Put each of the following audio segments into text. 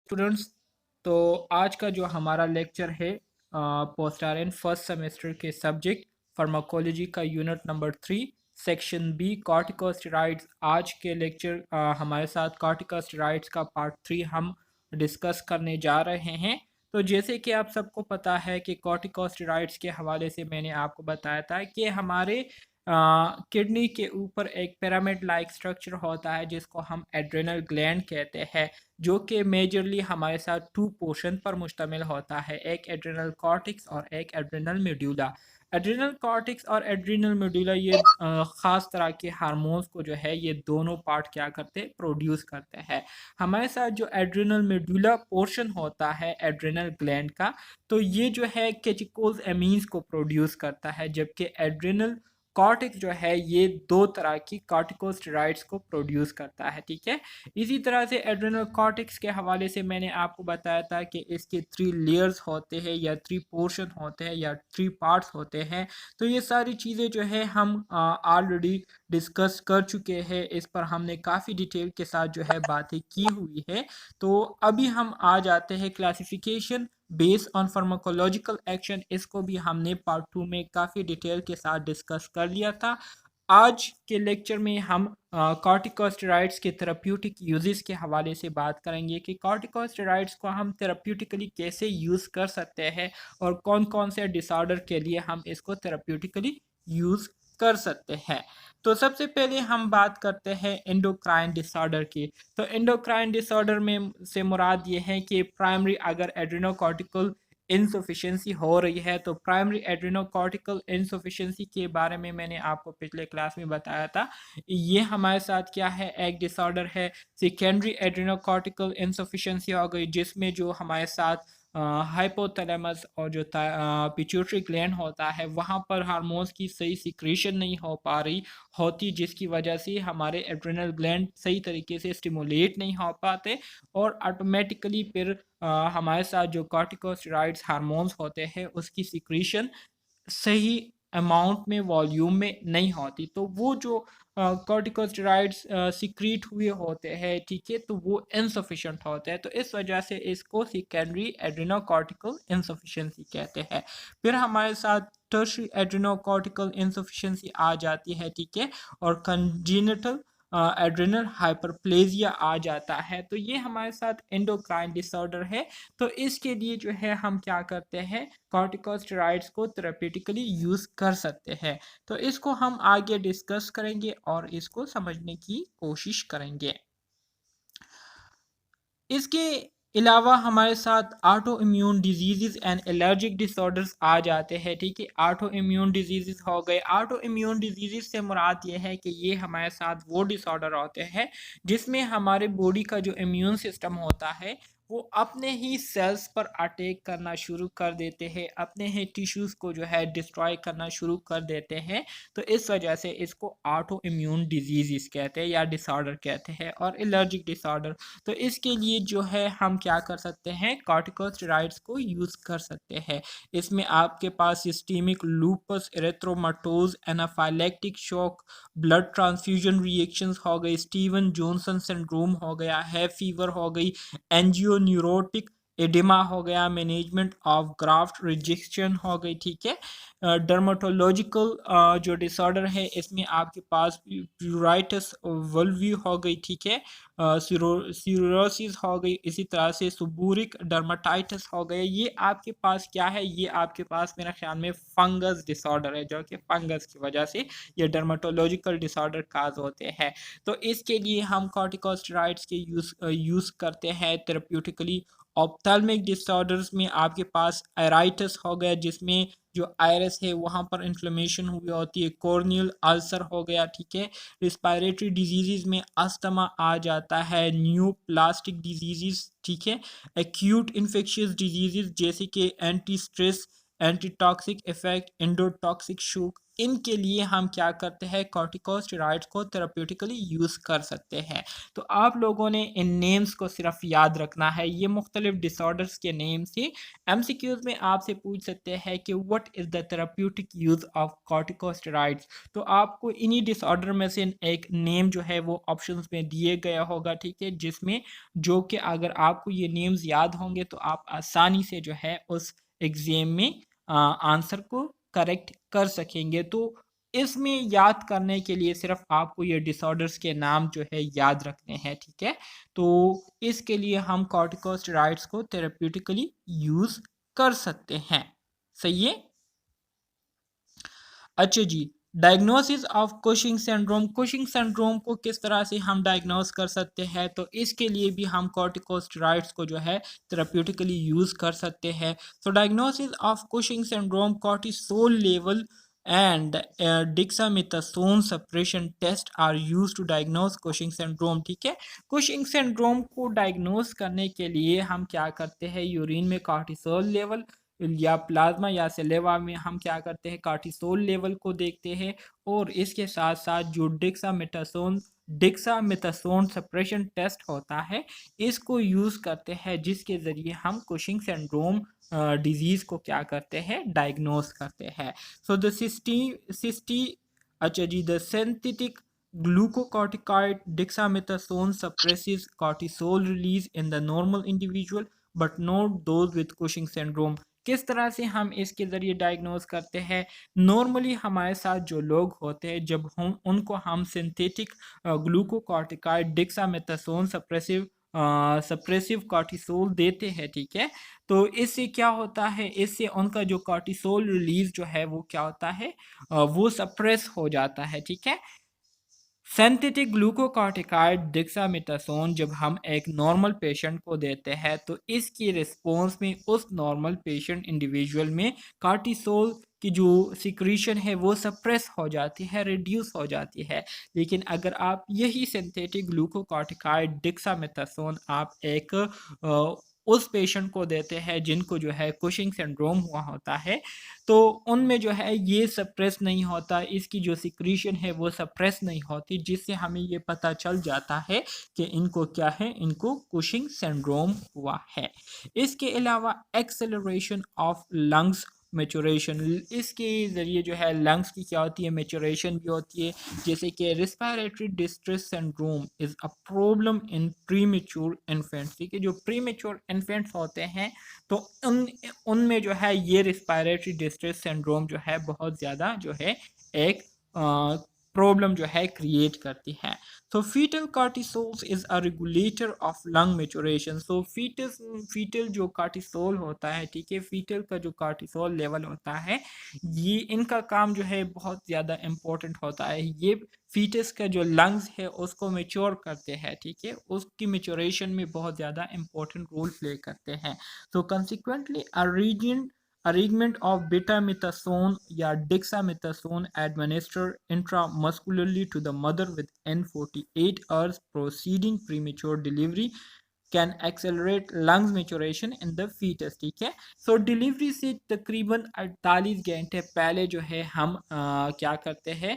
Students, तो आज का जो हमारा लेक्चर है पोस्टारियन फर्स्ट सेमेस्टर के सब्जेक्ट फार्माकोलॉजी का unit number 3 section B corticosteroids. आज के लेक्चर हमारे साथ कॉर्टिकोस्टेरॉइड्स का पार्ट 3 हम डिस्कस करने जा रहे हैं। तो जैसे कि आप सबको पता है कि कॉर्टिकोस्टेरॉइड्स के हवाले से मैंने आपको बताया था कि हमारे किडनी के ऊपर एक पिरामिड लाइक स्ट्रक्चर होता है जिसको हम एड्रेनल ग्लैंड कहते हैं, जो कि मेजरली हमारे साथ टू पोर्शन पर मुश्तमिल होता है, एक एड्रिनल कॉर्टिक्स और एक एड्रिनल मेडुला। एड्रिनल कॉर्टिक्स और एड्रिनल मेडुला ये ख़ास तरह के हार्मोन्स को जो है ये दोनों पार्ट क्या करते हैं, प्रोड्यूस करते हैं। हमारे साथ जो एड्रिनल मेडुला पोर्शन होता है एड्रिनल ग्लैंड का, तो ये जो है कैचिकोज एमीन्स को प्रोड्यूस करता है, जबकि एड्रिनल कॉर्टिक्स जो है ये दो तरह की कॉर्टिकोस्टेरॉइड्स को प्रोड्यूस करता है। ठीक है, इसी तरह से एड्रेनल कॉर्टेक्स के हवाले से मैंने आपको बताया था कि इसके 3 लेयर्स होते हैं या 3 पोर्शन होते हैं या 3 पार्ट्स होते हैं। तो ये सारी चीज़ें जो है हम ऑलरेडी डिस्कस कर चुके हैं, इस पर हमने काफ़ी डिटेल के साथ जो है बातें की हुई है। तो अभी हम आ जाते हैं classification based on pharmacological action. इसको भी हमने पार्ट 2 में काफ़ी डिटेल के साथ डिस्कस कर लिया था। आज के लेक्चर में हम कॉर्टिकोस्टेरॉइड्स के थेराप्यूटिक यूजेस के हवाले से बात करेंगे कि कॉर्टिकोस्टेरॉइड्स को हम थेराप्यूटिकली कैसे यूज़ कर सकते हैं और कौन कौन से डिसऑर्डर के लिए हम इसको थेराप्यूटिकली यूज़ कर सकते हैं। तो सबसे पहले हम बात करते हैं एंडोक्राइन डिसऑर्डर की। तो एंडोक्राइन डिसऑर्डर में से मुराद ये है कि प्राइमरी अगर एड्रेनोकॉर्टिकल इनसफिशिएंसी हो रही है, तो प्राइमरी एड्रेनोकॉर्टिकल इनसफिशिएंसी के बारे में मैंने आपको पिछले क्लास में बताया था। ये हमारे साथ क्या है, एक डिसऑर्डर है। सेकेंडरी एड्रेनोकॉर्टिकल इनसफिशिएंसी हो गई, जिसमें जो हमारे साथ हाइपोथैलेमस और जो पिट्यूटरी ग्लैंड होता है वहाँ पर हार्मोन्स की सही सिक्रीशन नहीं हो पा रही होती, जिसकी वजह से हमारे एड्रेनल ग्लैंड सही तरीके से स्टिमुलेट नहीं हो पाते और ऑटोमेटिकली फिर हमारे साथ जो कॉर्टिकोस्टेरॉइड्स हार्मोन्स होते हैं उसकी सिक्रीशन सही अमाउंट में वॉल्यूम में नहीं होती। तो वो जो कॉर्टिकोस्टेरॉइड्स सिक्रीट हुए होते हैं, ठीक है, तो वो इनसफिशेंट होते हैं, तो इस वजह से इसको सेकेंडरी एड्रेनोकॉर्टिकल इनसफिशिएंसी कहते हैं। फिर हमारे साथ टर्शियरी एड्रेनोकॉर्टिकल इनसफिशिएंसी आ जाती है, ठीक है, और कंजेनिटल एड्रेनल हाइपरप्लेजिया आ जाता है। तो ये हमारे साथ एंडोक्राइन डिसऑर्डर है। तो इसके लिए जो है हम क्या करते हैं, कॉर्टिकोस्टेरॉइड्स को थेरेप्यूटिकली यूज़ कर सकते हैं। तो इसको हम आगे डिस्कस करेंगे और इसको समझने की कोशिश करेंगे। इसके अलावा हमारे साथ autoimmune disease and allergic disorders आ जाते हैं। ठीक है, ऑटो इम्यून डिजीज़ हो गए। ऑटो इम्यून डिजीज़ से मुराद ये है कि ये हमारे साथ वो डिसऑर्डर होते हैं जिसमें हमारे बॉडी का जो इम्यून सिस्टम होता है वो अपने ही सेल्स पर अटैक करना शुरू कर देते हैं, अपने ही टिश्यूज़ को जो है डिस्ट्रॉय करना शुरू कर देते हैं। तो इस वजह से इसको ऑटो इम्यून डिजीज़ कहते हैं या डिसऑर्डर कहते हैं। और एलर्जिक डिसऑर्डर, तो इसके लिए जो है हम क्या कर सकते हैं, कॉर्टिकोस्टेरॉइड्स को यूज़ कर सकते हैं। इसमें आपके पास systemic lupus erythematosus, anaphylactic shock, blood transfusion reactions हो गई, स्टीवन जॉनसन सिंड्रोम हो गया है, फीवर हो गई, एंजियोन्यूरोटिक एडिमा हो गया, मैनेजमेंट ऑफ ग्राफ्ट रिजेक्शन हो गई। ठीक है, डर्माटोलॉजिकल जो डिसऑर्डर है इसमें आपके पास प्यूराइटिस वल्वी हो गई। ठीक है, सिरोसिस हो गई, इसी तरह से सुबूरिक डर्माटाइटिस हो गए। ये आपके पास क्या है, ये आपके पास मेरा ख्याल में फंगस डिसऑर्डर है, जो कि फंगस की वजह से ये डर्माटोलॉजिकल डिसऑर्डर काज होते हैं। तो इसके लिए हम कॉर्टिकोस्टेरॉइड्स के यूज़ करते हैं थेरेप्यूटिकली। ऑप्थेल्मिक डिसऑर्डर्स में आपके पास आयराइटिस हो गया, जिसमें जो आयरस है वहाँ पर इन्फ्लेमेशन हुई होती है, कॉर्नियल अल्सर हो गया। ठीक है, रिस्पायरेटरी डिजीज़ में अस्थमा आ जाता है, न्यू प्लास्टिक डिजीज़, ठीक है, एक्यूट इन्फेक्शियस डिजीज़ जैसे कि anti stress, anti toxic effect, endotoxic shock, इनके लिए हम क्या करते हैं, कॉर्टिकोस्टेरॉइड्स को थेराप्यूटिकली यूज़ कर सकते हैं। तो आप लोगों ने इन नेम्स को सिर्फ याद रखना है, ये मुख्तलिफ डिसऑर्डर्स के नेम्स ही एमसीक्यूज में आपसे पूछ सकते हैं कि what is the therapeutic use of corticosteroids. तो आपको इन्हीं डिसऑर्डर में से एक नेम जो है वो ऑप्शंस में दिए गया होगा, ठीक है, जिसमें जो कि अगर आपको ये नेम्स याद होंगे तो आप आसानी से जो है उस एग्जाम में आंसर को करेक्ट कर सकेंगे। तो इसमें याद करने के लिए सिर्फ आपको ये डिसऑर्डर्स के नाम जो है याद रखने हैं, ठीक है। तो इसके लिए हम कॉर्टिकोस्टेरॉइड्स को थेरेप्यूटिकली यूज़ कर सकते हैं। सही है। अच्छा जी, diagnosis of Cushing syndrome. Cushing syndrome को किस तरह से हम डायग्नोस कर सकते हैं, तो इसके लिए भी हम कॉर्टिकोस्टेरॉइड्स को जो है थेराप्यूटिकली यूज़ कर सकते हैं। तो diagnosis of Cushing syndrome, cortisol level and dexamethasone suppression test are use to diagnose Cushing syndrome, ठीक है। कुशिंग सिंड्रोम को डायग्नोस करने के लिए हम क्या करते हैं, यूरिन में कॉर्टिसोल लेवल या प्लाज्मा या सेलेवा में हम क्या करते हैं, कार्टिसोल लेवल को देखते हैं, और इसके साथ साथ जो डिक्सामेथासोन सप्रेशन टेस्ट होता है इसको यूज़ करते हैं, जिसके ज़रिए हम कुशिंग सिंड्रोम डिजीज़ को क्या करते हैं, डायग्नोस करते हैं। सो द सिस्टी अच्छा जी, the synthetic glucocorticoid dexamethasone suppresses cortisol release in the normal individual but not those with Cushing syndrome। किस तरह से हम इसके ज़रिए डायग्नोज करते हैं, नॉर्मली हमारे साथ जो लोग होते हैं जब हम उनको हम सिंथेटिक ग्लूकोकॉर्टिकॉइड डिक्सामेथासोन सप्रेसिव कॉर्टिसोल देते हैं, ठीक है। तो इससे क्या होता है, इससे उनका जो कॉर्टिसोल रिलीज जो है वो क्या होता है, वो सप्रेस हो जाता है, ठीक है। सिंथेटिक ग्लूकोकॉर्टिकॉइड डिक्सामेथासोन जब हम एक नॉर्मल पेशेंट को देते हैं तो इसकी रिस्पॉन्स में उस नॉर्मल पेशेंट इंडिविजुअल में कार्टिसोल की जो सिक्रीशन है वो सप्रेस हो जाती है, रिड्यूस हो जाती है। लेकिन अगर आप यही सिंथेटिक ग्लूकोकॉर्टिकॉइड डिक्सामेथासोन आप एक उस पेशेंट को देते हैं जिनको जो है कुशिंग सिंड्रोम हुआ होता है, तो उनमें जो है ये सप्रेस नहीं होता, इसकी जो सिक्रीशन है वो सप्रेस नहीं होती, जिससे हमें ये पता चल जाता है कि इनको क्या है, इनको कुशिंग सिंड्रोम हुआ है। इसके अलावा एक्सेलरेशन ऑफ लंग्स मेचुरेशन, इसके ज़रिए जो है लंग्स की क्या होती है, मेचुरेशन भी होती है। जैसे कि respiratory distress syndrome is a problem in premature infants, ठीक है। जो प्रीमेच्योर इन्फेंट्स होते हैं तो उनमें जो है ये रिस्पायरेटरी डिस्ट्रेस सिंड्रोम जो है बहुत ज़्यादा जो है एक प्रॉब्लम जो है क्रिएट करती है। So fetal cortisol is a regulator of lung maturation. So fetal जो कार्टिसोल होता है, ठीक है, फीटल का जो कार्टिसोल लेवल होता है, ये इनका काम जो है बहुत ज़्यादा इम्पोर्टेंट होता है। ये फीटस का जो लंग्स है उसको मेच्योर करते हैं, ठीक है, उसकी मेच्योरेशन में बहुत ज़्यादा इम्पोर्टेंट रोल प्ले करते हैं। So consequently, arrangement of betamethasone या dexamethasone administered intramuscularly to the mother within 48 hours preceding premature delivery can accelerate lungs maturation in the foetus, ठीक है। सो डिलीवरी से तकरीबन 48 घंटे पहले जो है हम क्या करते हैं,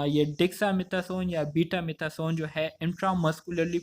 ये डिक्सामेथासोन या बीटामेथासोन जो है इंट्रामस्कुलरली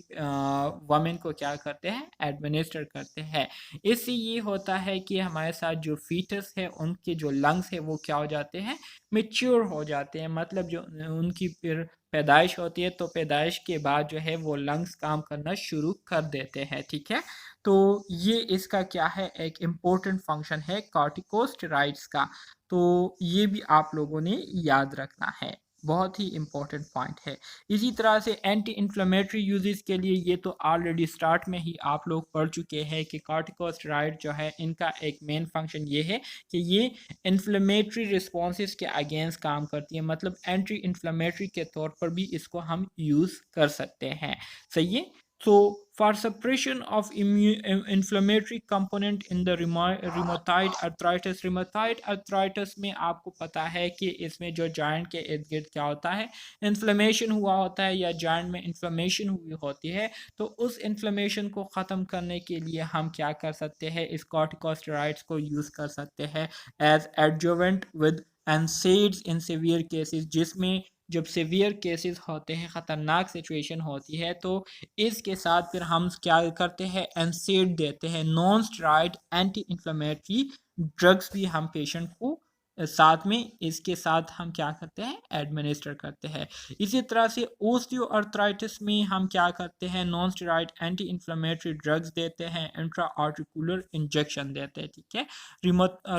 वमेन को क्या करते हैं, एडमिनिस्टर करते हैं। इससे ये होता है कि हमारे साथ जो फीटस है उनके जो लंग्स है वो क्या हो जाते हैं, मेच्योर हो जाते हैं। मतलब जो उनकी फिर पैदाइश होती है तो पैदाइश के बाद जो है वो लंग्स काम करना शुरू कर देते हैं, ठीक है। तो ये इसका क्या है, एक इम्पोर्टेंट फंक्शन है कॉर्टिकोस्टेरॉइड्स का। तो ये भी आप लोगों ने याद रखना है, बहुत ही इम्पोर्टेंट पॉइंट है। इसी तरह से एंटी इन्फ्लेमेटरी यूजेस के लिए ये तो ऑलरेडी स्टार्ट में ही आप लोग पढ़ चुके हैं कि कॉर्टिकोस्टेरॉइड जो है इनका एक मेन फंक्शन ये है कि ये इन्फ्लेमेटरी रिस्पॉन्सेज के अगेंस्ट काम करती है, मतलब एंटी इन्फ्लेमेटरी के तौर पर भी इसको हम यूज़ कर सकते हैं। सही है। So for suppression of inflammatory component in the rheumatoid arthritis, rheumatoid arthritis में आपको पता है कि इसमें जो जॉइंट के इर्द गिर्द क्या होता है, इन्फ्लेमेशन हुआ होता है या जॉइंट में इन्फ्लेमेशन हुई होती है। तो उस इन्फ्लेमेशन को ख़त्म करने के लिए हम क्या कर सकते हैं, इस कॉर्टिकोस्टेरॉइड्स को यूज़ कर सकते हैं as adjuvant with NSAIDs in severe cases, जिसमें जब सीवियर केसेस होते हैं, ख़तरनाक सिचुएशन होती है, तो इसके साथ फिर हम क्या करते हैं, NSAID देते हैं, non steroid anti inflammatory drugs भी हम पेशेंट को साथ में इसके साथ हम क्या करते हैं, एडमिनिस्टर करते हैं। इसी तरह से ओस्टियोआर्थराइटिस में हम क्या करते हैं, non steroid anti inflammatory drugs देते हैं, इंट्रा आर्टिकुलर इंजेक्शन देते हैं, ठीक है।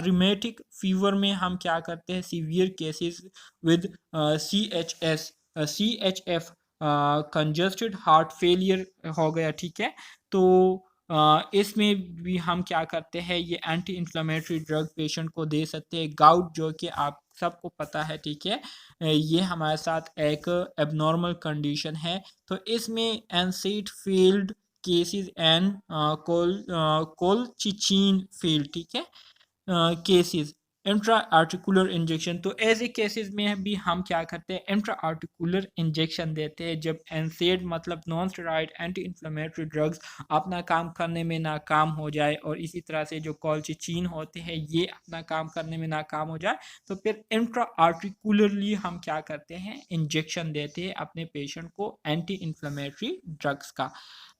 रिमेटिक फीवर में हम क्या करते हैं, severe cases with CHF congested heart failure हो गया, ठीक है। तो इसमें भी हम क्या करते हैं, ये एंटी इन्फ्लेमेटरी ड्रग पेशेंट को दे सकते हैं। गाउट जो कि आप सबको पता है, ठीक है, ये हमारे साथ एक एबनॉर्मल कंडीशन है, तो इसमें एनसेट फील्ड केसेस एंड कोलचिचिन फील्ड, ठीक है, केसेस इंट्रा आर्टिकुलर इंजेक्शन। तो ऐसे केसेस में भी हम क्या करते हैं, इंट्रा आर्टिकुलर इंजेक्शन देते हैं, जब एनसेड मतलब non steroid anti inflammatory drugs अपना काम करने में नाकाम हो जाए, और इसी तरह से जो कॉलचिचिन होते हैं ये अपना काम करने में नाकाम हो जाए, तो फिर इंट्रा आर्टिकुलरली हम क्या करते हैं, इंजेक्शन देते हैं अपने पेशेंट को एंटी इन्फ्लेमेटरी ड्रग्स का।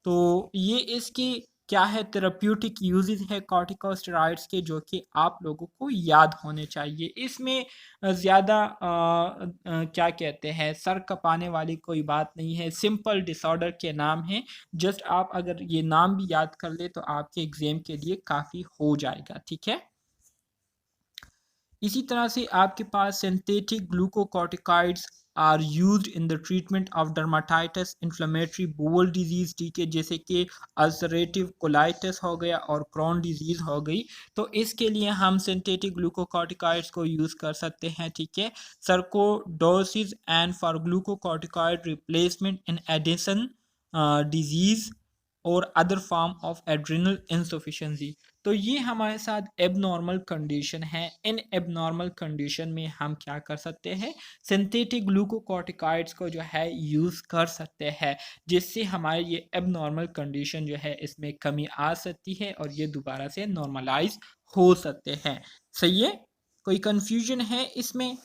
तो ये इसकी क्या है, थेरेप्यूटिक यूजेस है कॉर्टिकोस्टेरॉइड्स के, जो कि आप लोगों को याद होने चाहिए। इसमें ज़्यादा क्या कहते हैं, सर कपाने वाली कोई बात नहीं है, सिंपल डिसऑर्डर के नाम है। जस्ट आप अगर ये नाम भी याद कर ले तो आपके एग्जाम के लिए काफ़ी हो जाएगा, ठीक है। इसी तरह से आपके पास synthetic glucocorticoids are used in the treatment of dermatitis, inflammatory bowel disease, ठीक है, जैसे कि अल्सरेटिव कोलाइटिस हो गया और क्रॉन डिजीज हो गई। तो इसके लिए हम सिंथेटिक ग्लूकोकॉर्टिकॉइड्स को यूज़ कर सकते हैं, ठीक है। Sarcoidosis and for glucocorticoid replacement in Addison disease और other form of adrenal insufficiency. तो ये हमारे साथ एबनॉर्मल कंडीशन है। इन एबनॉर्मल कंडीशन में हम क्या कर सकते हैं, सिंथेटिक ग्लूकोकॉर्टिकॉइड्स को जो है यूज़ कर सकते हैं, जिससे हमारे ये एबनॉर्मल कंडीशन जो है इसमें कमी आ सकती है और ये दोबारा से नॉर्मलाइज हो सकते हैं। सही है, कोई कंफ्यूजन है इसमें?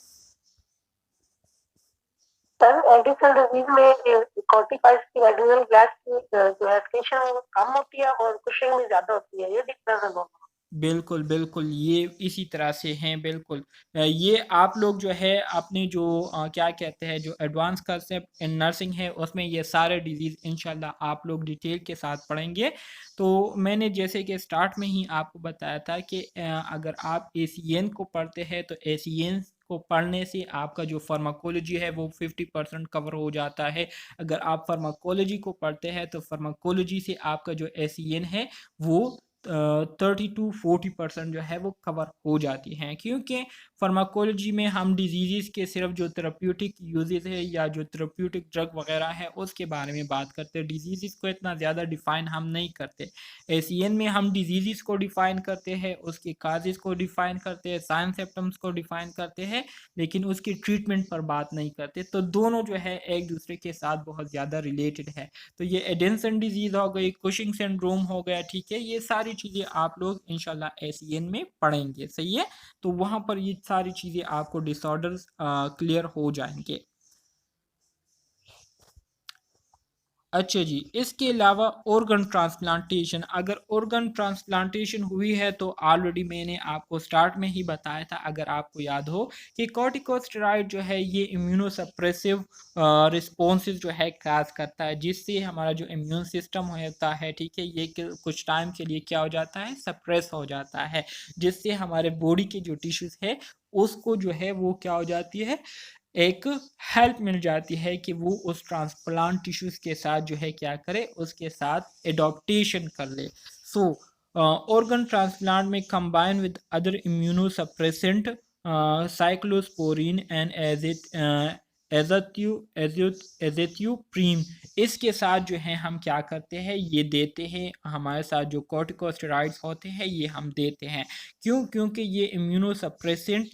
सर एडिशनल डिजीज में कॉर्टिकॉइड्स की एड्रिनल ग्लैंड की जो है एक्सक्रीशन कम होती है और कुशिंग में ज्यादा होती है, ये डिफरेंस है दोनों। बिल्कुल बिल्कुल, ये इसी तरह से हैं, बिल्कुल। ये आप लोग जो है अपने जो क्या कहते हैं, जो एडवांस कंसेप्ट इन नर्सिंग है उसमें ये सारे डिजीज़ इंशाल्लाह आप लोग डिटेल के साथ पढ़ेंगे। तो मैंने जैसे कि स्टार्ट में ही आपको बताया था कि अगर आप ACN को पढ़ते हैं तो ACN को पढ़ने से आपका जो फार्माकोलॉजी है वो 50% कवर हो जाता है। अगर आप फार्माकोलॉजी को पढ़ते हैं तो फार्माकोलॉजी से आपका जो ACN है वो 30 to 40% जो है वो कवर हो जाती हैं, क्योंकि फार्माकोलॉजी में हम डिजीज़ के सिर्फ जो थेरेप्यूटिक यूजेस है या जो थेरेप्यूटिक ड्रग वगैरह है उसके बारे में बात करते हैं, डिजीज़ को इतना ज़्यादा डिफ़ाइन हम नहीं करते। ACN में हम डिजीज़ को डिफ़ाइन करते हैं, उसके काजेज़ को डिफ़ाइन करते हैं, साइन सिम्टम्स को डिफ़ाइन करते हैं, लेकिन उसकी ट्रीटमेंट पर बात नहीं करते। तो दोनों जो है एक दूसरे के साथ बहुत ज़्यादा रिलेटेड है। तो ये एडेंसन डिजीज़ हो गई, कुशिंग सिंड्रोम हो गया, ठीक है, ये सारी चीज़ें आप लोग इंशाल्लाह ACN में पढ़ेंगे, सही है। तो वहाँ पर ये सारी चीज़ें आपको डिसऑर्डर्स क्लियर हो जाएंगे। अच्छा जी, इसके अलावा ऑर्गन ट्रांसप्लांटेशन, अगर ऑर्गन ट्रांसप्लांटेशन हुई है तो ऑलरेडी मैंने आपको स्टार्ट में ही बताया था, अगर आपको याद हो, कि कॉर्टिकोस्टेरॉइड जो है ये इम्यूनोसप्रेसिव रिस्पॉन्सेज जो है काज करता है, जिससे हमारा जो इम्यून सिस्टम होता है, ठीक है, ये कुछ टाइम के लिए क्या हो जाता है, सप्रेस हो जाता है, जिससे हमारे बॉडी के जो टिश्यूज है उसको जो है वो क्या हो जाती है, एक हेल्प मिल जाती है कि वो उस ट्रांसप्लांट टिश्यूज के साथ जो है क्या करे, उसके साथ एडॉप्टेशन कर ले। सो ऑर्गन ट्रांसप्लांट में combine with other immunosuppressant cyclosporine and azathioprine, इसके साथ जो है हम क्या करते हैं, ये देते हैं, हमारे साथ जो कॉर्टिकोस्टेरॉइड्स होते हैं ये हम देते हैं। क्यों? क्योंकि ये इम्यूनोसप्रेसेंट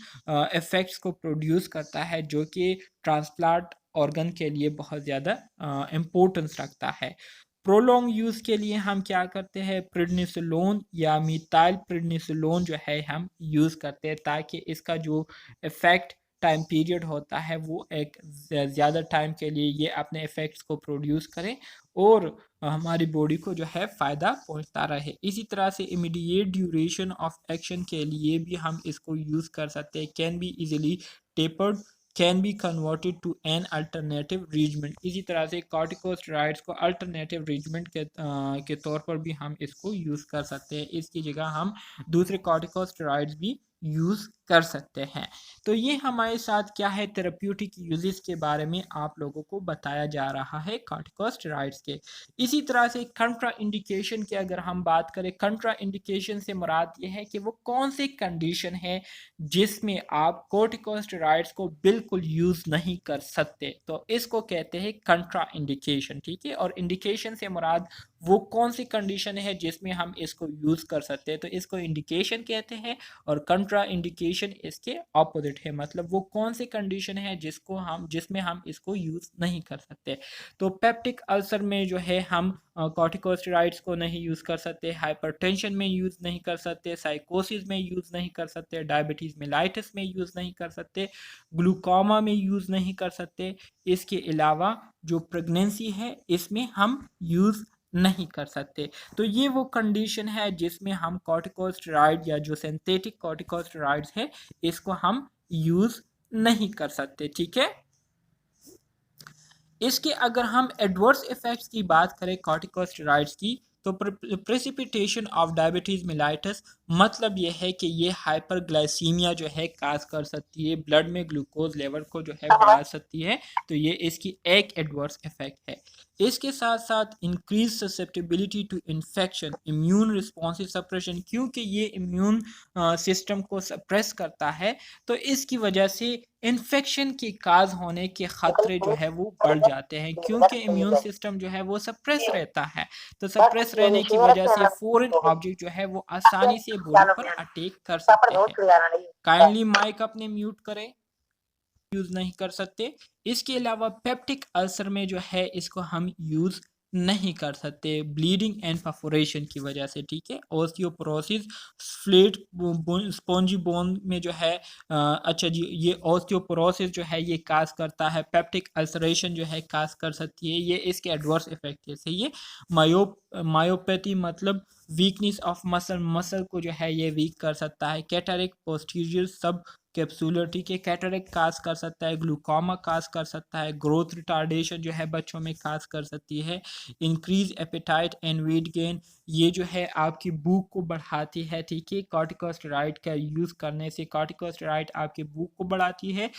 इफ़ेक्ट्स को प्रोड्यूस करता है, जो कि ट्रांसप्लांट ऑर्गन के लिए बहुत ज़्यादा इम्पोर्टेंस रखता है। प्रोलॉन्ग यूज़ के लिए हम क्या करते हैं, प्रेडनिसोलोन या मिथाइल प्रेडनिसोलोन जो है हम यूज़ करते हैं, ताकि इसका जो इफ़ेक्ट टाइम पीरियड होता है वो एक ज़्यादा टाइम के लिए ये अपने इफ़ेक्ट्स को प्रोड्यूस करें और हमारी बॉडी को जो है फ़ायदा पहुंचता रहे। इसी तरह से इमीडिएट ड्यूरेशन ऑफ एक्शन के लिए भी हम इसको यूज़ कर सकते हैं। Can be easily tapered, can be converted to an alternative regimen. इसी तरह से कॉर्टिकोस्टेरॉइड्स को अल्टरनेटिव रीजमेंट के तौर पर भी हम इसको यूज़ कर सकते हैं। इसकी जगह हम दूसरे कॉर्टिकोस्टेरॉइड्स भी यूज़ कर सकते हैं। तो ये हमारे साथ क्या है, थेरेप्यूटिक यूजेस के बारे में आप लोगों को बताया जा रहा है कॉर्टिकोस्टेरॉइड्स के। इसी तरह से कंट्रा इंडिकेशन की अगर हम बात करें, कंट्रा इंडिकेशन से मुराद ये है कि वो कौन सी कंडीशन है जिसमें आप कॉर्टिकोस्टेरॉइड्स को बिल्कुल यूज़ नहीं कर सकते, तो इसको कहते हैं कंट्रा इंडिकेशन। ठीक है, और इंडिकेशन से मुराद वो कौन सी कंडीशन है जिसमें हम इसको यूज़ कर सकते हैं, तो इसको इंडिकेशन कहते हैं। और कंट्रा इंडिकेशन इसके ऑपोजिट है, मतलब वो कौन सी कंडीशन है जिसमें हम इसको यूज़ नहीं कर सकते। तो पेप्टिक अल्सर में जो है हम कॉर्टिकोस्टेरॉइड्स को नहीं यूज़ कर सकते, हाइपरटेंशन में यूज़ नहीं कर सकते, साइकोसिस में यूज़ नहीं कर सकते, डायबिटीज़ मेलाइटिस में यूज़ नहीं कर सकते, ग्लूकोमा में यूज़ नहीं कर सकते। इसके अलावा जो प्रेगनेंसी है इसमें हम यूज़ नहीं कर सकते। तो ये वो कंडीशन है जिसमें हम कॉर्टिकोस्टेरॉइड या जो सिंथेटिक कॉर्टिकोस्टेरॉइड्स है इसको हम यूज़ नहीं कर सकते। ठीक है, इसके अगर हम एडवर्स इफेक्ट्स की बात करें कॉर्टिकोस्टेरॉइड्स की, तो प्रेसिपिटेशन ऑफ डायबिटीज़ मेलाइटस, मतलब ये है कि ये हाइपरग्लाइसीमिया जो है काज कर सकती है, ब्लड में ग्लूकोज लेवल को जो है बढ़ा सकती है। तो ये इसकी एक एडवर्स इफेक्ट है। इसके साथ साथ increase susceptibility to infection, immune responsive suppression, क्योंकि ये इम्यून सिस्टम को सप्रेस करता है तो इसकी वजह से इन्फेक्शन के काज होने के खतरे जो है वो बढ़ जाते हैं, क्योंकि इम्यून सिस्टम जो है वो सप्रेस रहता है। तो सप्रेस रहने की वजह से फॉरेन ऑब्जेक्ट जो है वो आसानी से बॉडी पर अटैक कर सकते हैं। काइंडली माइक अपने म्यूट करें, यूज नहीं कर सकते। इसके अलावा पेप्टिक अल्सर में जो है इसको हम यूज नहीं कर सकते ब्लीडिंग एंड परफोरेशन की वजह से। ठीक है, ऑस्टियोपोरोसिस, फ्लेट स्पॉन्जी बोन में जो है अच्छा जी, ये ऑस्टियोपोरोसिस जो है ये काज करता है, पेप्टिक अल्सरेशन जो है काज कर सकती है, ये इसके एडवर्स इफेक्ट है। सही है, मायोपैथी मतलब वीकनेस ऑफ मसल को जो है ये वीक कर सकता है। कैटरेक्ट पोस्टीरियर सब कैप्सूलर, ठीक है, कैटरेक्ट काज कर सकता है, ग्लूकोमा काज कर सकता है, ग्रोथ रिटार्डेशन जो है बच्चों में काज कर सकती है, increase appetite and weight gain, ये जो है आपकी भूख को बढ़ाती है। ठीक है, कॉर्टिकोस्टेरॉइड का यूज़ करने से कॉर्टिकोस्टेरॉइड आपकी भूख को बढ़ाती है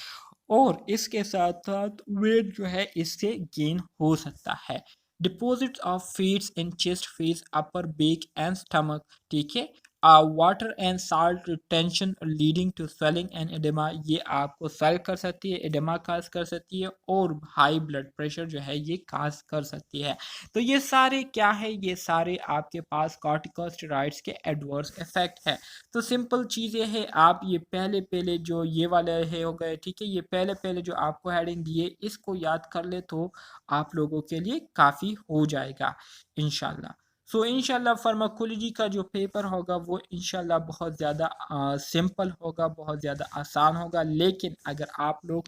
और इसके साथ साथ वेट जो है इससे गेन हो सकता है। Deposits of fats in chest, face, upper back and stomach, ठीक है, water and salt retention leading to swelling and oedema, ये आपको स्वेल कर सकती है, एडेमा काज कर सकती है और हाई ब्लड प्रेशर जो है ये काज कर सकती है। तो ये सारे क्या है, ये सारे आपके पास कॉर्टिकोस्टेरॉइड्स के एडवर्स इफेक्ट है। तो सिंपल चीज़ें हैं, आप ये पहले जो ये वाले है हो गए, ठीक है, ये पहले जो आपको हेडिंग दिए इसको याद कर ले तो आप लोगों के लिए काफ़ी हो जाएगा इंशाल्लाह। सो इंशाल्लाह फार्माकोलॉजी का जो पेपर होगा वो इंशाल्लाह बहुत ज़्यादा सिंपल होगा, बहुत ज़्यादा आसान होगा, लेकिन अगर आप लोग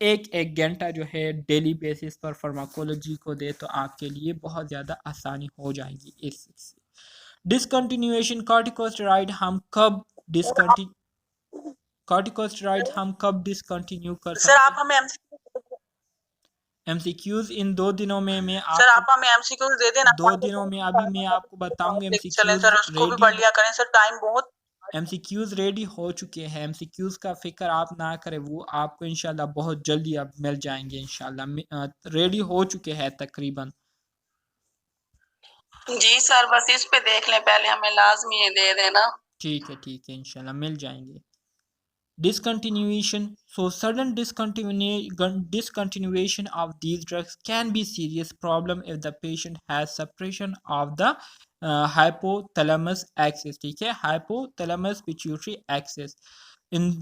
एक एक घंटा जो है डेली बेसिस पर फार्माकोलॉजी को दे तो आपके लिए बहुत ज़्यादा आसानी हो जाएगी इस चीज़ से। डिसकंटिन्यूएशन कॉर्टिकोस्टेरॉइड हम कब डिसकंटिन्यू कर सकते हैं? सर आप हमें एमसीक्यूज इन 2 दिनों में मैं सर आप हमें एमसीक्यूज दे देना 2 दिनों में अभी मैं आपको बताऊंगा। चलें सर, उसको भी पढ़ लिया करें सर, टाइम बहुत एमसीक्यूज रेडी हो चुके हैं, एमसीक्यूज का फिक्र आप ना करें, वो आपको इंशाल्लाह बहुत जल्दी अब मिल जाएंगे इंशाल्लाह, रेडी हो चुके हैं तकरीबन। जी सर, बस इस पे देख लें पहले, हमें लाजमी ये दे देना। ठीक है इंशाल्लाह मिल जाएंगे। Discontinuation, so sudden discontinuation of these drugs can be serious problem if the patient has suppression of the hypothalamus axis, ठीक है, hypothalamus pituitary axis. In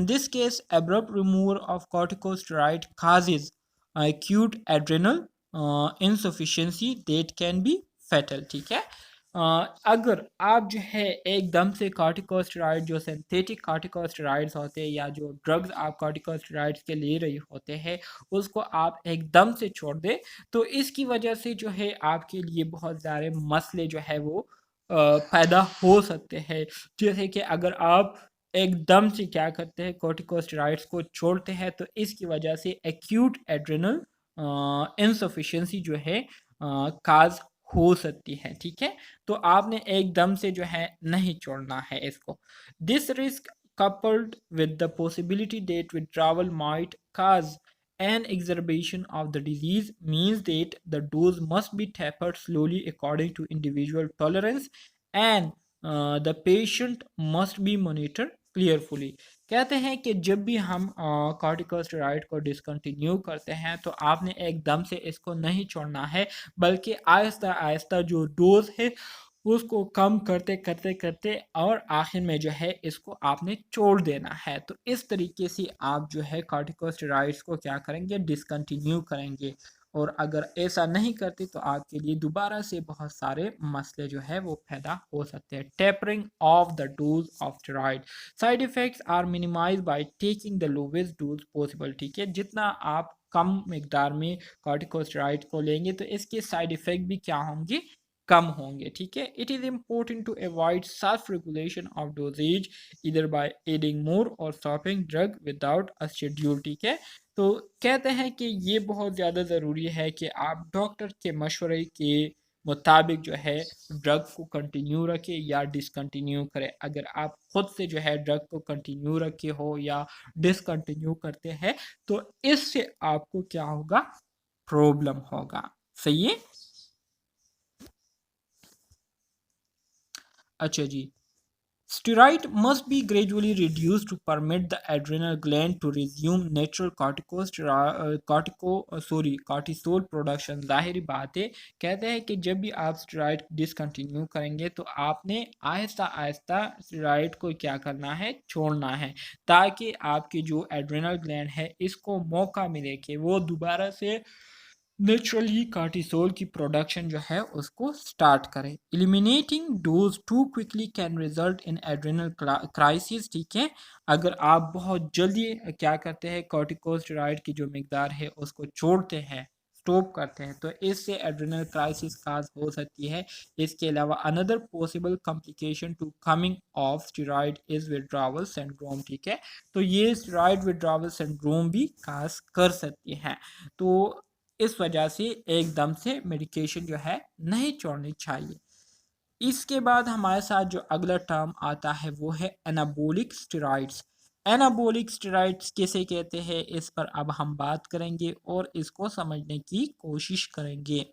this case abrupt removal of corticosteroid causes acute adrenal insufficiency that can be fatal, ठीक है। अगर आप जो है एकदम से कॉर्टिकोस्टेरॉइड जो सिंथेटिक कॉर्टिकोस्टेरॉइड्स होते हैं या जो ड्रग्स आप कॉर्टिकोस्टेरॉइड्स के ले रही होते हैं उसको आप एकदम से छोड़ दें तो इसकी वजह से जो है आपके लिए बहुत सारे मसले जो है वो पैदा हो सकते हैं। जैसे कि अगर आप एकदम से क्या करते हैं कॉर्टिकोस्टेरॉइड्स को छोड़ते हैं तो इसकी वजह से एक्यूट एड्रेनल इनसफिशिएंसी जो है काज हो सकती है, ठीक है। तो आपने एकदम से जो है नहीं छोड़ना है इसको। This risk coupled with the possibility that withdrawal might cause an exacerbation of the disease means that the dose must be tapered slowly according to individual tolerance and the patient must be monitored carefully। कहते हैं कि जब भी हम corticosteroid को discontinue करते हैं तो आपने एकदम से इसको नहीं छोड़ना है बल्कि आहिस्ता आहिस्ता जो डोज है उसको कम करते करते करते और आखिर में जो है इसको आपने छोड़ देना है। तो इस तरीके से आप जो है कॉर्टिकोस्टेरॉइड्स को क्या करेंगे डिसकंटिन्यू करेंगे और अगर ऐसा नहीं करते तो आपके लिए दोबारा से बहुत सारे मसले जो है वो पैदा हो सकते हैं। Tapering off the dose of steroid side effects are minimize by taking the lowest dose possible, ठीक है। जितना आप कम मिकदार में कॉर्टिकोस्टेरॉइड को लेंगे तो इसके साइड इफ़ेक्ट भी क्या होंगे कम होंगे, ठीक है। It is important to avoid self regulation of doses either by adding more और stopping drug without a schedule, ठीक है। तो कहते हैं कि ये बहुत ज़्यादा ज़रूरी है कि आप डॉक्टर के मशवरे के मुताबिक जो है ड्रग को कंटिन्यू रखें या डिसकंटिन्यू करें। अगर आप खुद से जो है ड्रग को कंटिन्यू रखे हो या डिसकंटिन्यू करते हैं तो इससे आपको क्या होगा प्रॉब्लम होगा, सही है। अच्छा जी, steroid must be gradually reduced to permit the adrenal gland to resume natural cortisol production। जाहिर बात है कहते हैं कि जब भी आप स्टेरॉइड डिसकंटिन्यू करेंगे तो आपने आहिस्ता आहिस्ता स्टेरॉइड को क्या करना है छोड़ना है ताकि आपकी जो एड्रेनल ग्लैंड है इसको मौका मिले कि वो दोबारा से नेचुरली कार्टिसोल की प्रोडक्शन जो है उसको स्टार्ट करें। Eliminating dose too quickly can result in adrenal crisis, ठीक है। अगर आप बहुत जल्दी क्या करते हैं कॉर्टिकोस्टेरॉइड की जो मिकदार है उसको छोड़ते हैं स्टॉप करते हैं तो इससे एड्रेनल क्राइसिस काज हो सकती है। इसके अलावा another possible complication to coming off steroid is withdrawal syndrome, ठीक है। तो ये स्टेरॉइड विड्रॉवल सिंड्रोम भी काज कर सकती है। तो इस वजह से एकदम से मेडिकेशन जो है नहीं छोड़नी चाहिए। इसके बाद हमारे साथ जो अगला टर्म आता है वो है एनाबोलिक स्टेरॉइड्स। एनाबोलिक स्टेरॉइड्स किसे कहते हैं इस पर अब हम बात करेंगे और इसको समझने की कोशिश करेंगे।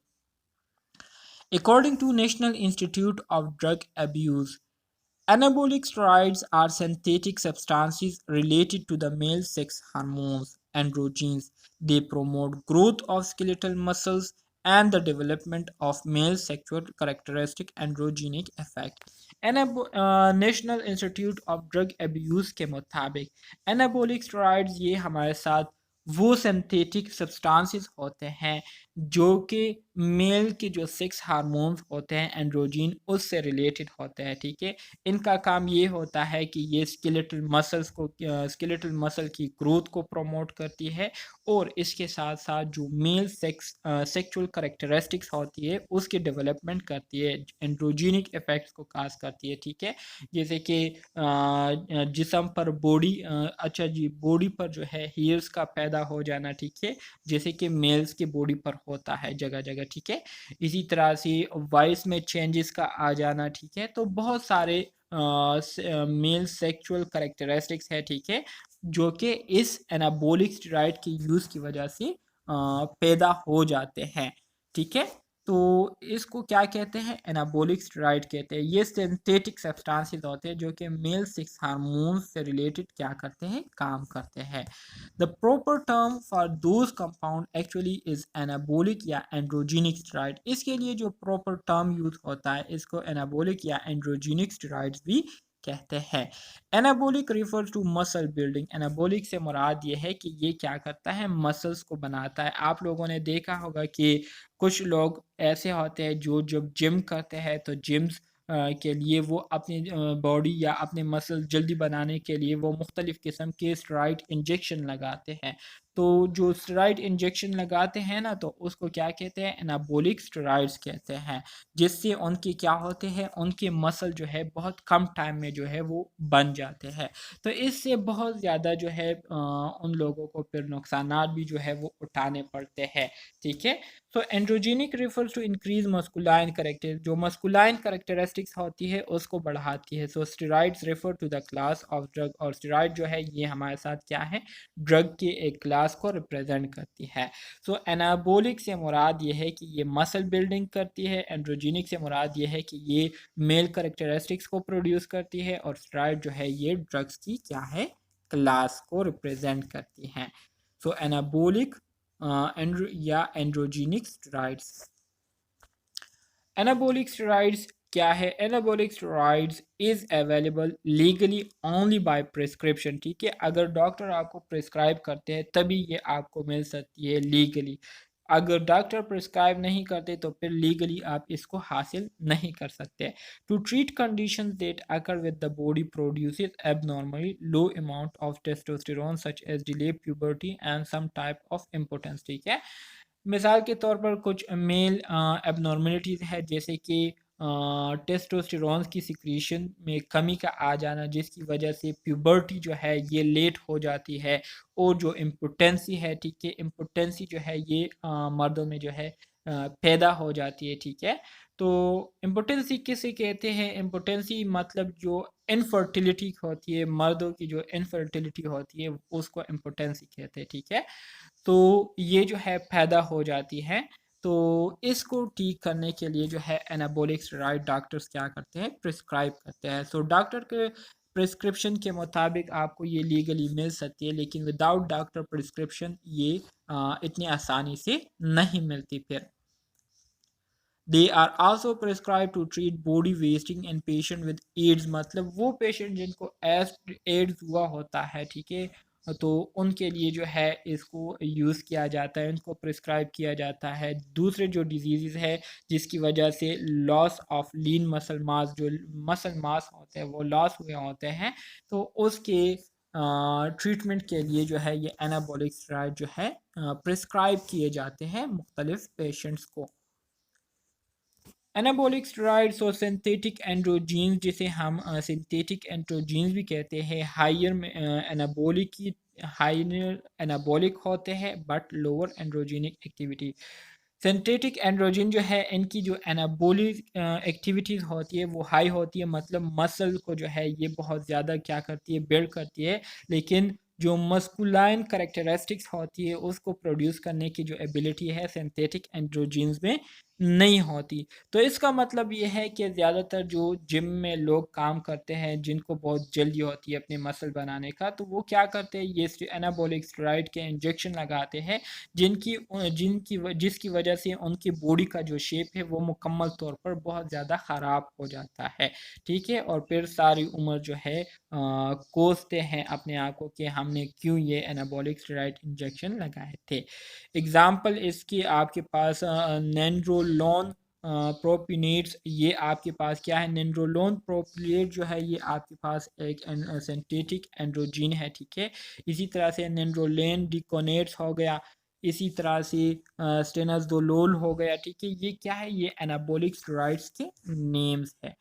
According to national institute of drug abuse, anabolic steroids are synthetic substances related to the male sex hormones androgens. They promote growth of skeletal muscles and the development of male sexual characteristic androgenic effect. National institute of drug abuse के मुताबिक anabolic steroids ये हमारे साथ वो synthetic substances होते हैं जो कि मेल के जो सेक्स हार्मोन्स होते हैं एंड्रोजीन उससे रिलेटेड होते हैं, ठीक है। इनका काम ये होता है कि ये स्केलेटल मसल की ग्रोथ को प्रमोट करती है और इसके साथ साथ जो मेल सेक्सुअल करैक्टरिस्टिक्स होती है उसकी डेवलपमेंट करती है, एंड्रोजीनिक इफेक्ट्स को काज करती है, ठीक है। जैसे कि जिस्म पर बॉडी अच्छा जी बॉडी पर जो है हेयर्स का पैदा हो जाना, ठीक है, जैसे कि मेल्स की बॉडी पर होता है जगह जगह, ठीक है। इसी तरह से वॉइस में चेंजेस का आ जाना, ठीक है। तो बहुत सारे मेल सेक्सुअल करैक्टरिस्टिक्स है, ठीक है, जो कि इस एनाबोलिक स्टेरॉइड के यूज़ की वजह से पैदा हो जाते हैं, ठीक है। तो इसको क्या कहते हैं एनाबोलिक स्टेरॉइड कहते हैं। ये सिंथेटिक सब्सटेंसेस होते हैं जो कि मेल सेक्स हार्मोन से रिलेटेड क्या करते हैं काम करते हैं। The proper term for those compound actually is anabolic या एंड्रोजेनिक स्टेरॉइड। इसके लिए जो प्रॉपर टर्म यूज होता है इसको एनाबोलिक या एंड्रोजेनिक स्टेरॉइड्स भी कहते हैं। Anabolic refers to muscle building. Anabolic से मुराद ये है कि ये क्या करता है, मसल्स को बनाता है। आप लोगों ने देखा होगा कि कुछ लोग ऐसे होते हैं जो जब जिम करते हैं तो जिम्स के लिए वो अपनी बॉडी या अपने मसल जल्दी बनाने के लिए वो मुख्तलिफ़ किस्म के स्टेरॉइड इंजेक्शन लगाते हैं। तो जो स्टेरॉइड इंजेक्शन लगाते हैं ना, तो उसको क्या कहते हैं, एनाबोलिक स्टेरॉइड्स कहते हैं। जिससे उनके क्या होते हैं, उनके मसल जो है बहुत कम टाइम में जो है वो बन जाते हैं। तो इससे बहुत ज़्यादा जो है उन लोगों को फिर नुकसानात भी जो है वो उठाने पड़ते हैं। ठीक है। तो androgenic refers to increase masculine character, जो मस्कुलाइन करेक्टरिस्टिक्स होती है उसको बढ़ाती है। So steroids refer to the class of drug, और स्टेरॉइड जो है ये हमारे साथ क्या है, ड्रग के एक क्लास को रिप्रेजेंट करती है। सो एनाबोलिक से मुराद ये है कि ये मसल बिल्डिंग करती है, एंड्रोजेनिक से मुराद ये है कि ये मेल करेक्टरिस्टिक्स को प्रोड्यूस करती है, और स्टेरॉइड जो है ये ड्रग्स की क्या है, क्लास को रिप्रेजेंट करती हैं। सो एनाबोलिक या एंड्रोजेनिक स्टेरॉइड्स। एनाबोलिक स्टेरॉइड्स क्या है, anabolic steroids is available legally only by prescription. ठीक है, अगर डॉक्टर आपको प्रिस्क्राइब करते हैं तभी ये आपको मिल सकती है लीगली। अगर डॉक्टर प्रिस्क्राइब नहीं करते तो फिर लीगली आप इसको हासिल नहीं कर सकते। To treat conditions that occur with the body produces abnormally low amount of testosterone such as delay puberty and some type of importance. ठीक है, मिसाल के तौर पर कुछ मेल एबनॉर्मलिटीज़ है, जैसे कि टेस्टोस्टेरोन की सिक्रीशन में कमी का आ जाना, जिसकी वजह से प्यूबर्टी जो है ये लेट हो जाती है। और जो इम्पोटेंसी है, ठीक है, इम्पोटेंसी जो है ये मर्दों में जो है पैदा हो जाती है। ठीक है, तो इम्पोटेंसी किसे कहते हैं, इम्पोटेंसी मतलब जो इनफर्टिलिटी होती है, मर्दों की जो इनफर्टिलिटी होती है उसको इम्पोटेंसी कहते हैं। ठीक है, तो ये जो है पैदा हो जाती है। तो इसको ठीक करने के लिए जो है एनाबोलिक स्टेरॉइड डॉक्टर्स क्या करते हैं, प्रिस्क्राइब करते हैं। सो डॉक्टर के प्रिस्क्रिप्शन के मुताबिक आपको ये लीगली मिल सकती है, लेकिन विदाउट डॉक्टर प्रिस्क्रिप्शन ये इतनी आसानी से नहीं मिलती। फिर they are also prescribe to treat body wasting in patient with AIDS, मतलब वो पेशेंट जिनको एड्स हुआ होता है, ठीक है, तो उनके लिए जो है इसको यूज़ किया जाता है, इनको प्रिस्क्राइब किया जाता है। दूसरे जो डिजीज़ है जिसकी वजह से loss of lean muscle mass, जो मसल मास होते हैं वो लॉस हुए होते हैं, तो उसके ट्रीटमेंट के लिए जो है ये एनाबॉलिक स्टेरॉइड जो है प्रिस्क्राइब किए जाते हैं मुख्तलिफ पेशेंट्स को। एनाबॉलिक स्टेरॉइड्स और सिंथेटिक एंड्रोजीन्स, जिसे हम सिंथेटिक एंड्रोजीन्स भी कहते हैं, हाइयर एनाबॉलिक होते हैं but lower androgenic activity. Synthetic androgen जो है इनकी जो एनाबॉलिक एक्टिविटीज़ होती है वो हाई होती है, मतलब मसल को जो है ये बहुत ज़्यादा क्या करती है, बिल्ड करती है, लेकिन जो मस्कुलाइन करेक्टरिस्टिक्स होती है उसको प्रोड्यूस करने की जो एबिलिटी है सिंथेटिक एंड्रोजीन्स में नहीं होती। तो इसका मतलब ये है कि ज़्यादातर जो जिम में लोग काम करते हैं जिनको बहुत जल्दी होती है अपने मसल बनाने का, तो वो क्या करते हैं, ये एनाबॉलिक स्टेरॉइड के इंजेक्शन लगाते हैं, जिसकी वजह से उनकी बॉडी का जो शेप है वो मुकम्मल तौर पर बहुत ज़्यादा ख़राब हो जाता है। ठीक है, और फिर सारी उम्र जो है कोसते हैं अपने आप को कि हमने क्यों ये एनाबॉलिक स्टेरॉइड इंजेक्शन लगाए थे। एग्ज़ाम्पल इसकी आपके पास नेंड्रोलोन प्रोपिनेट्स, ये आपके पास क्या है, नेंड्रोलोन प्रोपिनेट जो है ये आपके पास एक सिंथेटिक एंड्रोजीन है। ठीक है, इसी तरह से नेंड्रोलेन डिकोनेट्स हो गया, इसी तरह से स्टेनाजोलोल हो गया। ठीक है, ये क्या है, ये एनाबॉलिक स्टेरॉइड्स के नेम्स है।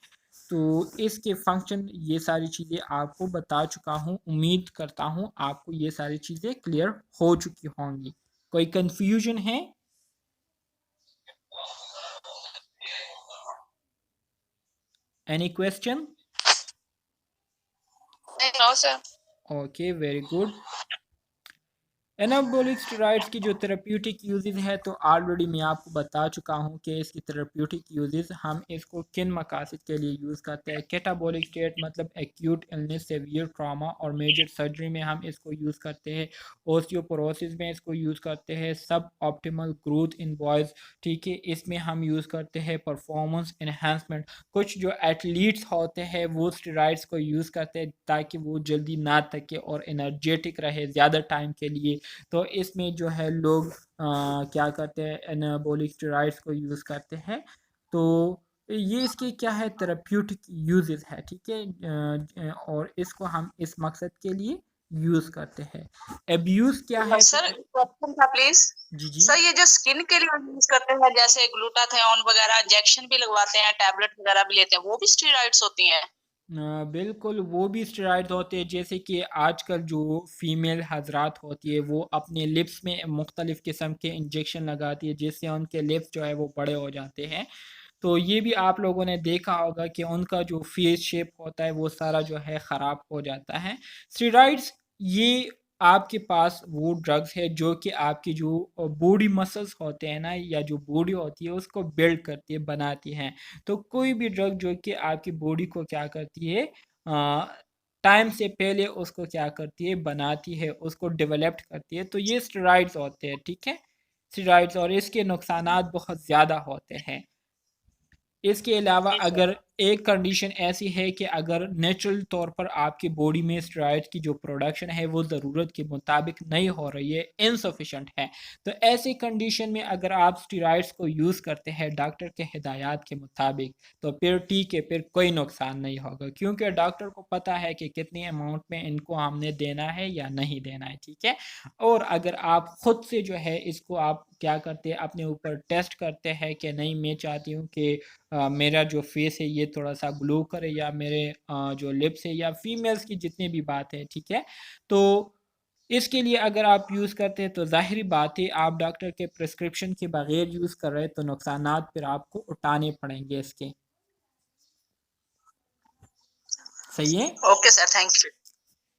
तो इसके फंक्शन ये सारी चीज़ें आपको बता चुका हूँ, उम्मीद करता हूँ आपको ये सारी चीज़ें क्लियर हो चुकी होंगी। कोई कंफ्यूजन है? Any question? No sir. Okay, very good. Anabolic steroids की जो थेरेप्यूटिक यूजेस है तो ऑलरेडी मैं आपको बता चुका हूँ कि इसकी थेरेप्यूटिक यूजेस हम इसको किन मकासद के लिए यूज़ करते हैं। कैटाबॉलिक स्टेट मतलब एक्यूट इलनेस, सेवियर ट्रामा और मेजर सर्जरी में हम इसको यूज़ करते हैं। ओस्टियोपोरोसिस में इसको यूज़ करते हैं। सब ऑप्टिमल ग्रोथ इन बॉयज़, ठीक है, इसमें हम यूज़ करते हैं। परफॉर्मेंस इन्हांसमेंट, कुछ जो एथलीट्स होते हैं वो स्टेरॉइड्स को यूज़ करते हैं ताकि वो जल्दी ना थके और एनर्जेटिक रहे ज़्यादा टाइम के लिए। तो इसमें जो है लोग क्या करते हैं, एनाबॉलिक स्टेरॉइड्स को यूज़ करते हैं। तो ये इसके क्या है, थेरेप्यूटिक यूजेस है, ठीक है। और इसको हम इस मकसद के लिए यूज़ करते हैं। एब्यूज़ क्या है तो सर क्वेश्चन था प्लीज। जी जी। सर ये जो स्किन के लिए यूज करते हैं जैसे ग्लूटाथियोन वगैरह इंजेक्शन भी लगवाते हैं, टैबलेट वगैरह भी लेते हैं, वो भी स्टेरॉइड्स होती हैं? बिल्कुल वो भी स्टेरॉइड होते हैं। जैसे कि आजकल जो फीमेल हजरात होती है वो अपने लिप्स में मुख्तलिफ़ किस्म के इंजेक्शन लगाती है जिससे उनके लिप्स जो है वो बड़े हो जाते हैं। तो ये भी आप लोगों ने देखा होगा कि उनका जो फेस शेप होता है वो सारा जो है ख़राब हो जाता है। स्टेरॉइड्स ये आपके पास वो ड्रग्स है जो कि आपकी जो बॉडी मसल्स होते हैं ना, या जो बॉडी होती है उसको बिल्ड करती है, बनाती हैं। तो कोई भी ड्रग जो कि आपकी बॉडी को क्या करती है, टाइम से पहले उसको क्या करती है, बनाती है, उसको डेवलप्ड करती है। तो ये स्टेरॉइड्स होते हैं, ठीक है, स्टेरॉइड्स। और इसके नुकसानात बहुत ज़्यादा होते हैं। इसके अलावा जी सर। अगर एक कंडीशन ऐसी है कि अगर नेचुरल तौर पर आपकी बॉडी में स्टेरॉइड की जो प्रोडक्शन है वो ज़रूरत के मुताबिक नहीं हो रही है, इनसफिशेंट है, तो ऐसी कंडीशन में अगर आप स्टेरॉइड्स को यूज़ करते हैं डॉक्टर के हिदायत के मुताबिक तो फिर ठीक है, फिर कोई नुकसान नहीं होगा, क्योंकि डॉक्टर को पता है कि कितनी अमाउंट में इनको हमने देना है या नहीं देना है, ठीक है। और अगर आप ख़ुद से जो है इसको आप क्या करते हैं, अपने ऊपर टेस्ट करते हैं कि नहीं मैं चाहती हूँ कि मेरा जो फेस है ये थोड़ा-सा ग्लो करे, या मेरे जो लिप्स है, या फीमेल्स की जितनी भी बात है, ठीक है। तो इसके लिए अगर आप यूज़ करते हैं तो ज़ाहिर बात है आप डॉक्टर के प्रिस्क्रिप्शन के बगैर यूज़ कर रहे हैं तो नुकसानात फिर आपको उठाने पड़ेंगे इसके। सही है? Okay sir, thank you.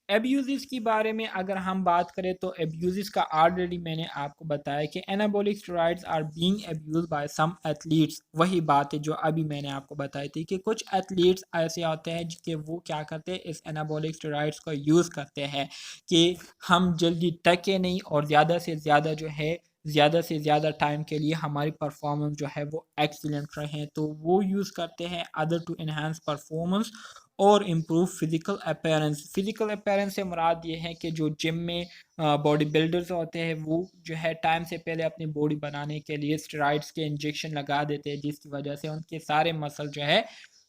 Abuses के बारे में अगर हम बात करें तो एब्यूज़िस का ऑलरेडी मैंने आपको बताया कि anabolic steroids are being abused by some athletes. वही बात है जो अभी मैंने आपको बताई थी कि कुछ एथलीट्स ऐसे होते हैं कि वो क्या करते हैं, इस एनाबॉलिक स्टेरॉइड्स का यूज़ करते हैं कि हम जल्दी टके नहीं और ज़्यादा से ज़्यादा जो है ज़्यादा से ज़्यादा टाइम के लिए हमारी परफॉर्मेंस जो है वो एक्सीलेंट रहे, तो वो यूज़ करते हैं अदर टू इन्हांस परफॉर्मेंस और improve physical appearance. Physical appearance से मुराद ये है कि जो जिम में बॉडी बिल्डर्स होते हैं वो जो है टाइम से पहले अपनी बॉडी बनाने के लिए स्टेरॉइड्स के इंजेक्शन लगा देते हैं जिसकी वजह से उनके सारे मसल जो है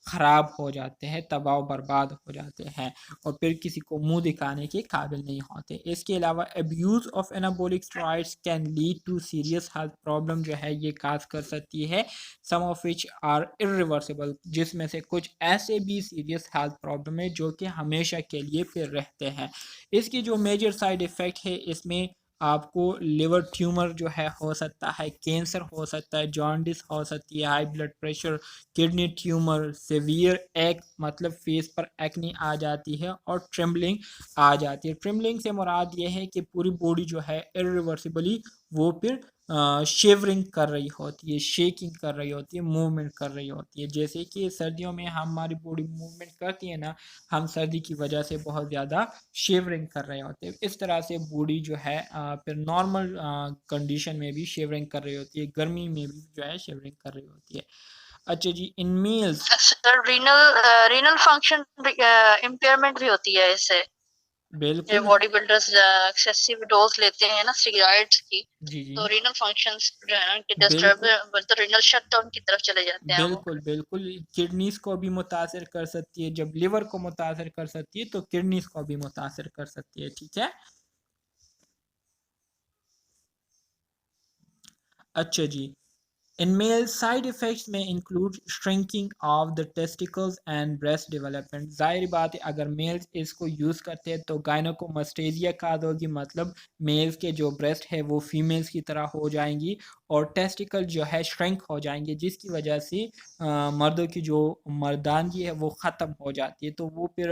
ख़राब हो जाते हैं, तबाह बर्बाद हो जाते हैं और फिर किसी को मुंह दिखाने के काबिल नहीं होते। इसके अलावा abuse of anabolic steroids can lead to serious health problem जो है ये काज कर सकती है, some of which are irreversible, जिसमें से कुछ ऐसे भी सीरियस हेल्थ प्रॉब्लम है जो कि हमेशा के लिए फिर रहते हैं। इसकी जो मेजर साइड इफ़ेक्ट है इसमें आपको लिवर ट्यूमर जो है हो सकता है, कैंसर हो सकता है, जॉन्डिस हो सकती है, high blood pressure, kidney tumour, severe एक मतलब फेस पर एक्नी आ जाती है और ट्रिम्बलिंग आ जाती है। ट्रिम्बलिंग से मुराद ये है कि पूरी बॉडी जो है इरिवर्सिबली वो फिर शेवरिंग कर रही होती है, शेकिंग कर रही होती है, मूवमेंट कर रही होती है। जैसे कि सर्दियों में हमारी बॉडी मूवमेंट करती है ना, हम सर्दी की वजह से बहुत ज़्यादा शेवरिंग कर रहे होते हैं। इस तरह से बॉडी जो है फिर नॉर्मल कंडीशन में भी शेवरिंग कर रही होती है, गर्मी में भी जो है शेवरिंग कर रही होती है। अच्छा जी, in males sir renal function impairment भी होती है इससे। ये बिल्कुल। बॉडी बिल्डर्स एक्सेसिव डोज लेते हैं ना स्टेरॉइड्स की, जी जी। तो रीनल फंक्शंस जो है ना उनके डिस्टर्ब, बिल्कुल मतलब रीनल शटडाउन की तरफ चले जाते हैं वो। बिल्कुल बिल्कुल, किडनीज को भी मुतासर कर सकती है, जब लिवर को मुतासर कर सकती है तो किडनीज को भी मुतासर कर सकती है, ठीक है। अच्छा जी, in males, side effects may include shrinking of the testicles and breast development। ज़ाहिर बात है अगर मेल्स इसको यूज़ करते हैं तो गायनोकोमास्टेजिया का होगी, मतलब मेल्स के जो ब्रेस्ट है वो फीमेल्स की तरह हो जाएंगी और टेस्टिकल जो है श्रिंक हो जाएंगे, जिसकी वजह से मर्दों की जो मर्दानगी है वो ख़त्म हो जाती है, तो वो फिर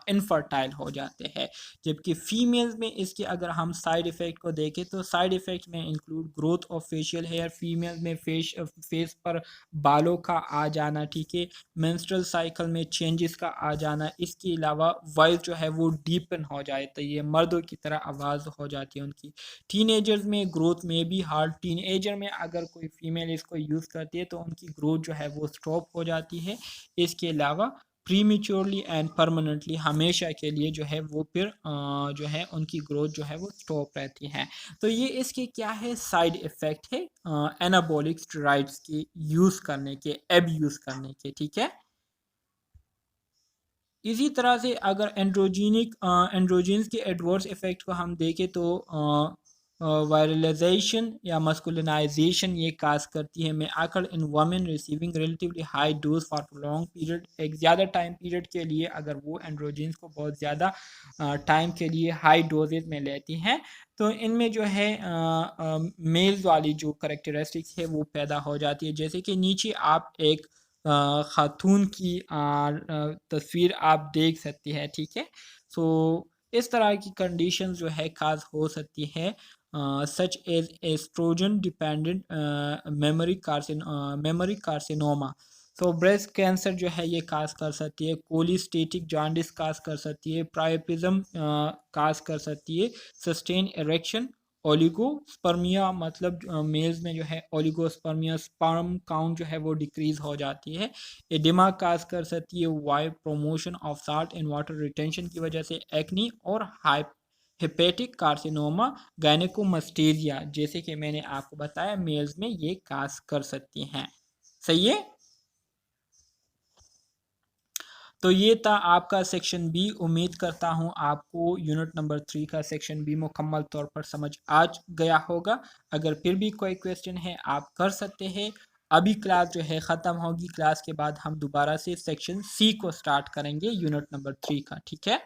इनफर्टाइल हो जाते हैं। जबकि फीमेल्स में इसके अगर हम साइड इफ़ेक्ट को देखें तो साइड इफ़ेक्ट में include growth of facial hair, females में फेस पर बालों का आ जाना, ठीक है, मेंस्ट्रुअल साइकिल में चेंजेस का आ जाना, इसके अलावा वॉइस जो है वो डीपन हो जाए, तो ये मर्दों की तरह आवाज़ हो जाती है उनकी। टीनेजर्स में ग्रोथ में भी हार्ड, टीनेजर में अगर कोई फीमेल इसको यूज़ करती है तो उनकी ग्रोथ जो है वो स्टॉप हो जाती है। इसके अलावा प्रीमेच्योरली एंड परमानेंटली, हमेशा के लिए जो है वो फिर जो है उनकी ग्रोथ जो है वो स्टॉप रहती है। तो ये इसके क्या है, साइड इफ़ेक्ट है एनाबॉलिक स्टेरॉइड्स के यूज़ करने के, एब यूज़ करने के, ठीक है। इसी तरह से अगर एंड्रोजीन्स के एडवर्स इफ़ेक्ट को हम देखें तो वायरलाइजेशन या मस्कुलिनाइजेशन ये काज करती है में आकर in women receiving relatively high dose for long period, एक ज़्यादा टाइम पीरियड के लिए अगर वो एंड्रोजीन्स को बहुत ज़्यादा टाइम के लिए हाई डोजेज में लेती हैं तो इनमें जो है मेल्स वाली जो करेक्टरिस्टिक्स है वो पैदा हो जाती है। जैसे कि नीचे आप एक खातून की तस्वीर आप देख सकते हैं, ठीक है। सो इस तरह की कंडीशन जो है खास हो सकती है such as estrogen dependent mammary carcinoma. So breast cancer जो है ये काज कर सकती है, कोलिस्टेटिक जॉन्डिस काज कर सकती है, प्रायोपिज्म काज कर सकती है, सस्टेन इरेक्शन, ओलिगोस्पर्मिया मतलब मेल्स में जो है ओलिगोस्पर्मिया, स्पर्म काउंट जो है वो डिक्रीज हो जाती है, एडिमा काज कर सकती है, by promotion of salt in water retention की वजह से एक्नी, और हेपेटिक कार्सिनोमा, गायनेकोमस्टेरिया, जैसे कि मैंने आपको बताया मेल्स में ये काज कर सकती हैं। सही है। तो ये था आपका सेक्शन बी। उम्मीद करता हूँ आपको यूनिट नंबर 3 का सेक्शन बी मुकम्मल तौर पर समझ आ गया होगा। अगर फिर भी कोई क्वेश्चन है आप कर सकते हैं। अभी क्लास जो है ख़त्म होगी, क्लास के बाद हम दोबारा से सेक्शन सी को स्टार्ट करेंगे यूनिट नंबर 3 का, ठीक है।